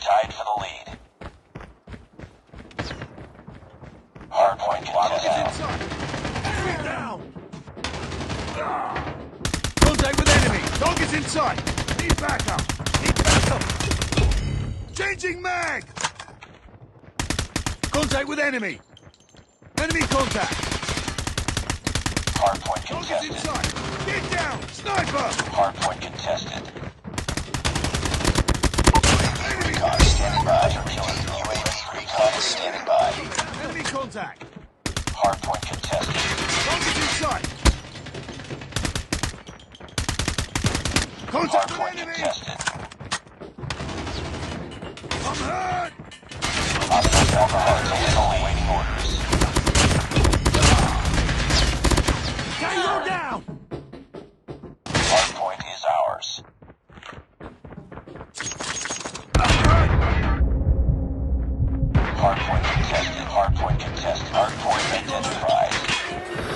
tied for the lead. Hardpoint contested. Enemy down! Contact with enemy! Target's in sight! Need backup! Need backup! Changing mag! Contact with enemy! Enemy contact! Hardpoint Target's in contested. sight! Get down! Sniper! Hardpoint contested. Enemy Recon standing by for killing. UAV recon is standing by. Enemy contact! Hardpoint contested. Target's in sight! Contact with Hardpoint enemy! contested. I'm hurt! Hostiles have the hardpoint awaiting orders. Tango down! Hardpoint is ours. Hardpoint contested. Hardpoint contested. Hardpoint identified.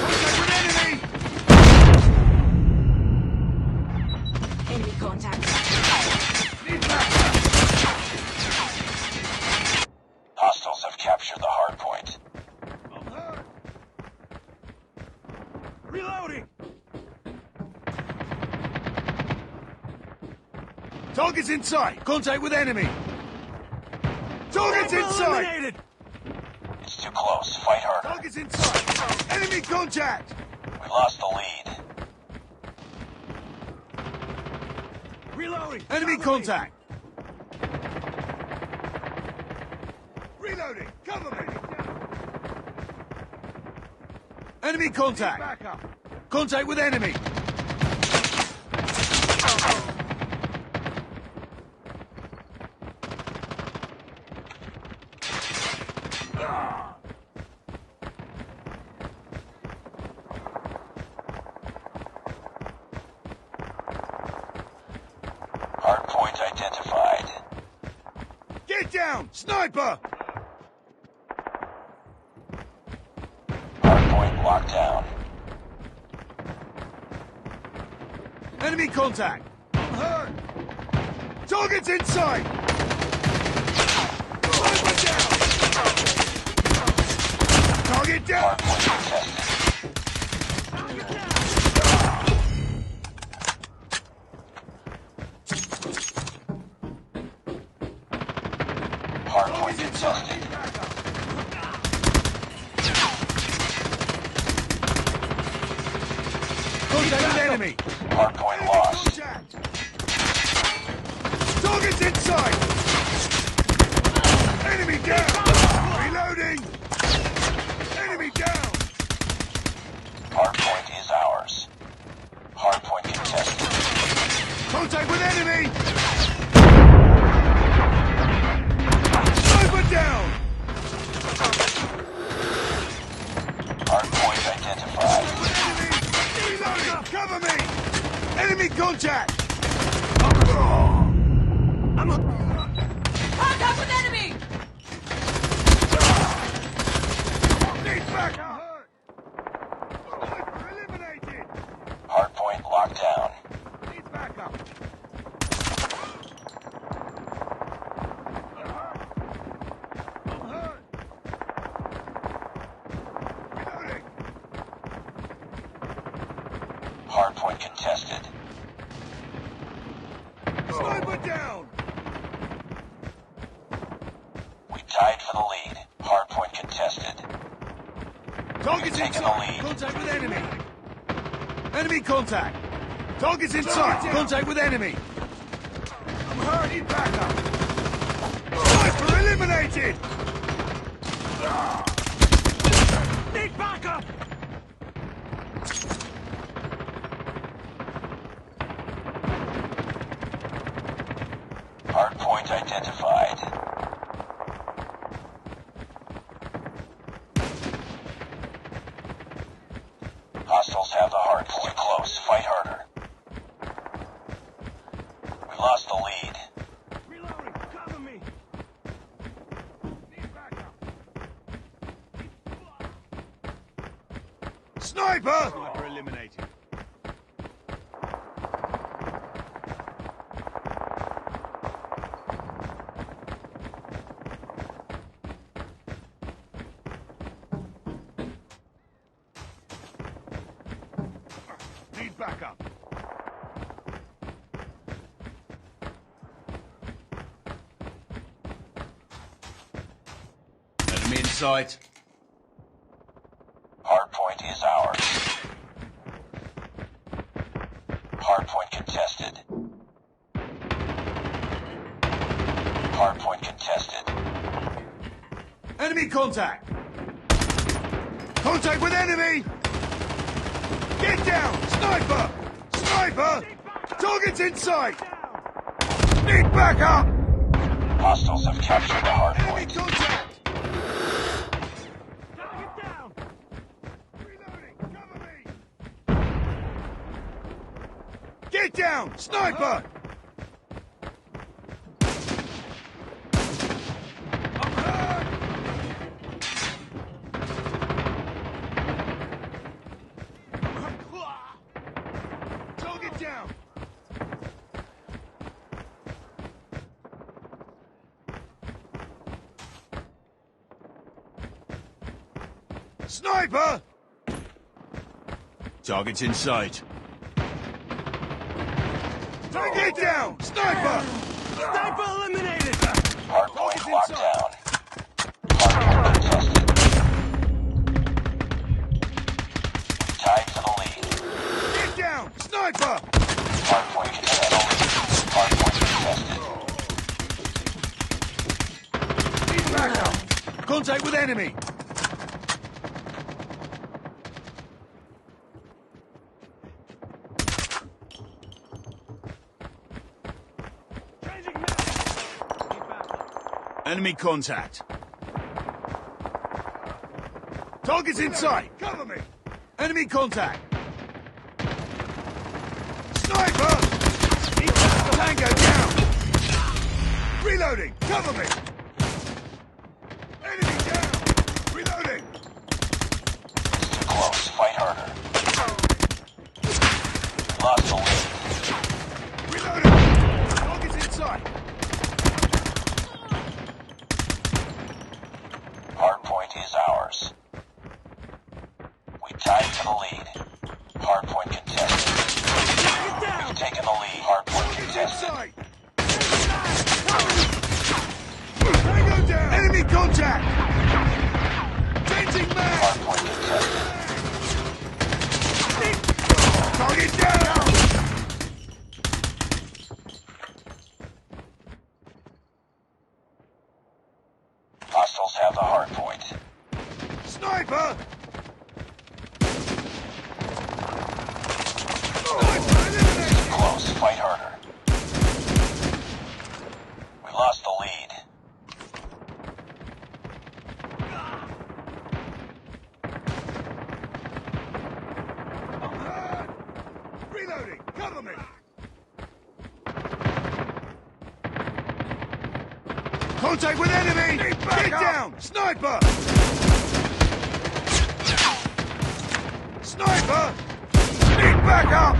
Contact with enemy! Enemy contact. Need backup! Hostiles have captured the hardpoint. I'm hurt! Reloading! Target's in sight! Contact with enemy! Target's in sight! It's too close. Fight harder. Target's in sight! Enemy contact! We lost the lead. Reloading! Enemy contact! Reloading! Cover me! Enemy contact! Backup! Contact with enemy! Hardpoint identified. Get down! Sniper! Hardpoint locked down. Enemy contact! I'm hurt! Target's in sight! Sniper down! Target down! Hardpoint contested. Hardpoint contested. Contact with enemy! Hardpoint lost. Contact! Target's in sight! Enemy down! Reloading! Enemy down! Hardpoint is ours. Hardpoint contested. Contact with enemy! Sniper down! Hardpoint identified. Enemy! Reloading! Cover me! Enemy contact! I'm a... Contact with enemy! Need back! I'm hurt! Sniper eliminated! Hardpoint locked down. Need backup! I'm hurt! Reloading! Hardpoint contested. Sniper down! We tied for the lead. Hardpoint contested. Target's Taking the inside! lead. Contact with enemy! Enemy contact! Target's inside! Contact with enemy! I'm hurt! Need backup! Sniper eliminated! Need backup! Hardpoint identified. Hostiles have the hardpoint. Too close. Fight harder. We lost the lead. Reloading! Cover me! Need backup! Sniper! Sniper eliminated. back up. Enemy in sight. Hardpoint is ours. Hardpoint contested. Hardpoint contested. Enemy contact! Contact with enemy! Get down! Sniper! Sniper! Target's in sight! Need backup! Hostiles have captured the Enemy hardpoint. contact! Target down! Reloading! Cover me! Get down! Sniper! I'm hurt! Target down! Sniper! Target's in sight. Get down! Sniper! Sniper eliminated! Hardpoint locked inside. down. Hardpoint contested. Tied for the lead. Get down! Sniper! Hardpoint contested. Hardpoint contested. Need backup! Contact with enemy! Enemy contact. Target's in sight. Cover me. Enemy contact. Sniper! Tango down. Reloading. Cover me. Enemy down. Reloading. Too close. Fight harder. Lost the lead. Reloading. Target's in sight. Hardpoint is ours. We tied for the lead. Hardpoint contested. We've taken the lead. Hardpoint contested. Inside. Tango down. Enemy contact. Changing mag. Hardpoint contested. Target down. Hostiles have the hardpoint. Sniper! Sniper eliminated! Close. Fight harder. We lost the lead. Reloading! Cover me! Contact with enemy! Get down! Sniper! Sniper! Need backup!